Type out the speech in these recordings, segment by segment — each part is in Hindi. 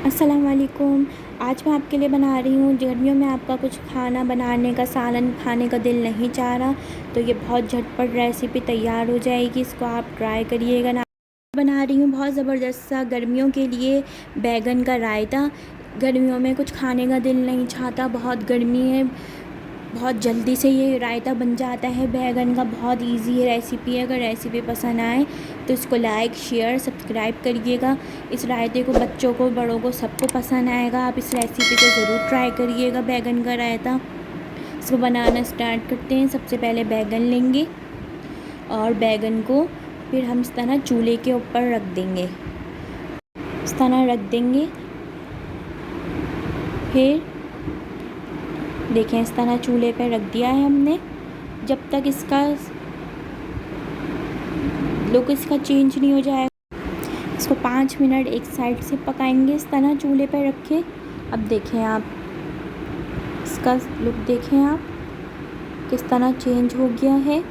अस्सलाम वालेकुम। आज मैं आपके लिए बना रही हूँ, गर्मियों में आपका कुछ खाना बनाने का, सालन खाने का दिल नहीं चाह रहा तो ये बहुत झटपट रेसिपी तैयार हो जाएगी। इसको आप ट्राई करिएगा ना। बना रही हूँ बहुत ज़बरदस्त सा गर्मियों के लिए बैगन का रायता। गर्मियों में कुछ खाने का दिल नहीं चाहता, बहुत गर्मी है, बहुत जल्दी से ये रायता बन जाता है बैगन का। बहुत इजी रेसिपी है। अगर रेसिपी पसंद आए तो इसको लाइक शेयर सब्सक्राइब करिएगा। इस रायते को बच्चों को, बड़ों को, सबको पसंद आएगा। आप इस रेसिपी को ज़रूर ट्राई करिएगा, बैगन का रायता। इसको बनाना स्टार्ट करते हैं। सबसे पहले बैगन लेंगे और बैगन को फिर हम इस तरह चूल्हे के ऊपर रख देंगे, इस तरह रख देंगे। फिर देखें, इस तरह चूल्हे पे रख दिया है हमने। जब तक इसका लुक इसका चेंज नहीं हो जाएगा, इसको 5 मिनट एक साइड से पकाएंगे, इस तरह चूल्हे पे रख के। अब देखें आप, इसका लुक देखें आप किस तरह चेंज हो गया है।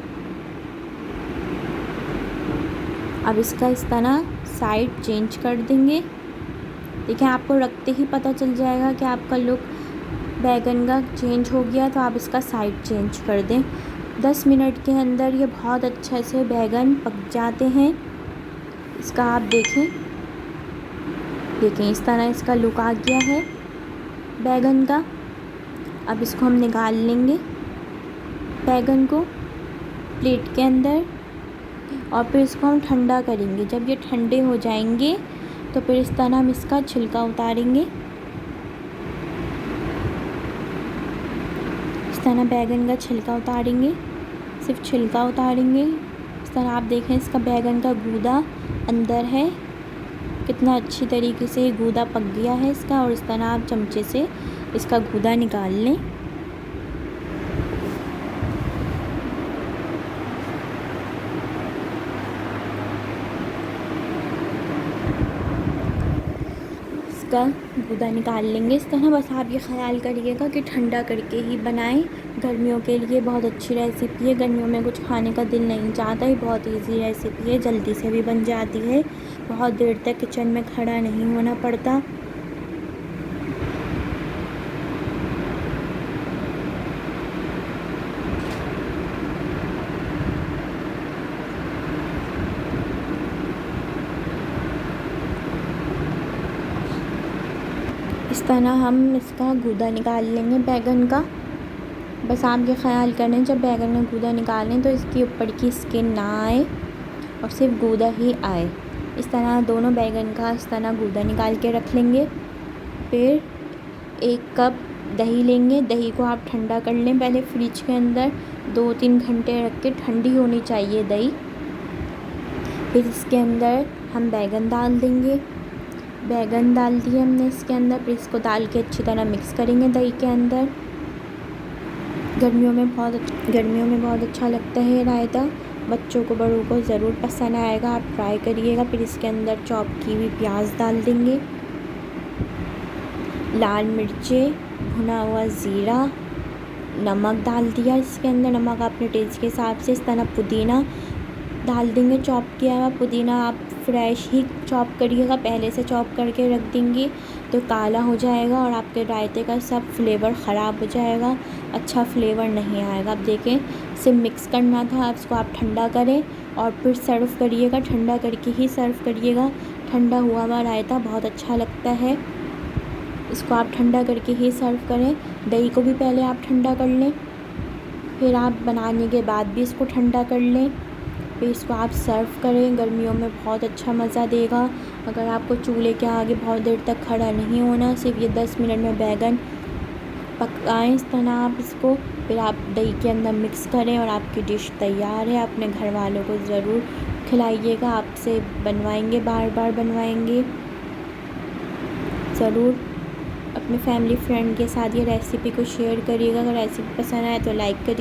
अब इसका इस तरह साइड चेंज कर देंगे। देखें, आपको रखते ही पता चल जाएगा कि आपका लुक बैगन का चेंज हो गया, तो आप इसका साइड चेंज कर दें। 10 मिनट के अंदर ये बहुत अच्छे से बैगन पक जाते हैं। इसका आप देखें इस तरह इसका लुक आ गया है बैगन का। अब इसको हम निकाल लेंगे बैगन को प्लेट के अंदर, और फिर इसको हम ठंडा करेंगे। जब ये ठंडे हो जाएंगे तो फिर इस तरह हम इसका छिलका उतारेंगे। इस तरह बैगन का छिलका उतारेंगे, सिर्फ छिलका उतारेंगे। इस तरह आप देखें, इसका बैगन का गूदा अंदर है, कितना अच्छी तरीके से गूदा पक गया है इसका। और इस तरह आप चमचे से इसका गूदा निकाल लें। इसका गूदा निकाल लेंगे इस तरह। बस आप ये ख्याल करिएगा कि ठंडा करके ही बनाएं। गर्मियों के लिए बहुत अच्छी रेसिपी है। गर्मियों में कुछ खाने का दिल नहीं चाहता, ये बहुत इजी रेसिपी है, जल्दी से भी बन जाती है। बहुत देर तक किचन में खड़ा नहीं होना पड़ता। इस तरह हम इसका गूदा निकाल लेंगे बैगन का। बस आप ये ख्याल करें, जब बैगन का गूदा निकालें तो इसके ऊपर की स्किन ना आए और सिर्फ गूदा ही आए। इस तरह दोनों बैगन का इस तरह गूदा निकाल के रख लेंगे। फिर 1 कप दही लेंगे। दही को आप ठंडा कर लें पहले फ्रिज के अंदर, 2-3 घंटे रख के ठंडी होनी चाहिए दही। फिर इसके अंदर हम बैगन डाल देंगे। बैगन डाल दिए हमने इसके अंदर। फिर इसको डाल के अच्छी तरह मिक्स करेंगे दही के अंदर। गर्मियों में बहुत अच्छा लगता है रायता। बच्चों को, बड़ों को ज़रूर पसंद आएगा, आप ट्राई करिएगा। फिर इसके अंदर चॉप की हुई प्याज डाल देंगे, लाल मिर्चें, भुना हुआ ज़ीरा, नमक डाल दिया इसके अंदर, नमक अपने टेस्ट के हिसाब से। इस तरह पुदीना डाल देंगे, चॉप किया हुआ पुदीना। आप फ्रेश ही चॉप करिएगा, पहले से चॉप करके रख देंगे तो काला हो जाएगा और आपके रायते का सब फ्लेवर ख़राब हो जाएगा, अच्छा फ्लेवर नहीं आएगा। अब देखें, इसे मिक्स करना था, इसको आप ठंडा करें और फिर सर्व करिएगा। ठंडा करके ही सर्व करिएगा, ठंडा हुआ हुआ रायता बहुत अच्छा लगता है। इसको आप ठंडा करके ही सर्व करें। दही को भी पहले आप ठंडा कर लें, फिर आप बनाने के बाद भी इसको ठंडा कर लें, फिर इसको आप सर्व करें। गर्मियों में बहुत अच्छा मज़ा देगा। अगर आपको चूल्हे के आगे बहुत देर तक खड़ा नहीं होना, सिर्फ ये 10 मिनट में बैगन पकाएं इस तरह आप इसको, फिर आप दही के अंदर मिक्स करें और आपकी डिश तैयार है। अपने घर वालों को ज़रूर खिलाइएगा, आपसे बनवाएंगे, बार बार बनवाएंगे। ज़रूर अपने फैमिली फ्रेंड के साथ ये रेसिपी को शेयर करिएगा। अगर रेसिपी पसंद आए तो लाइक करिए।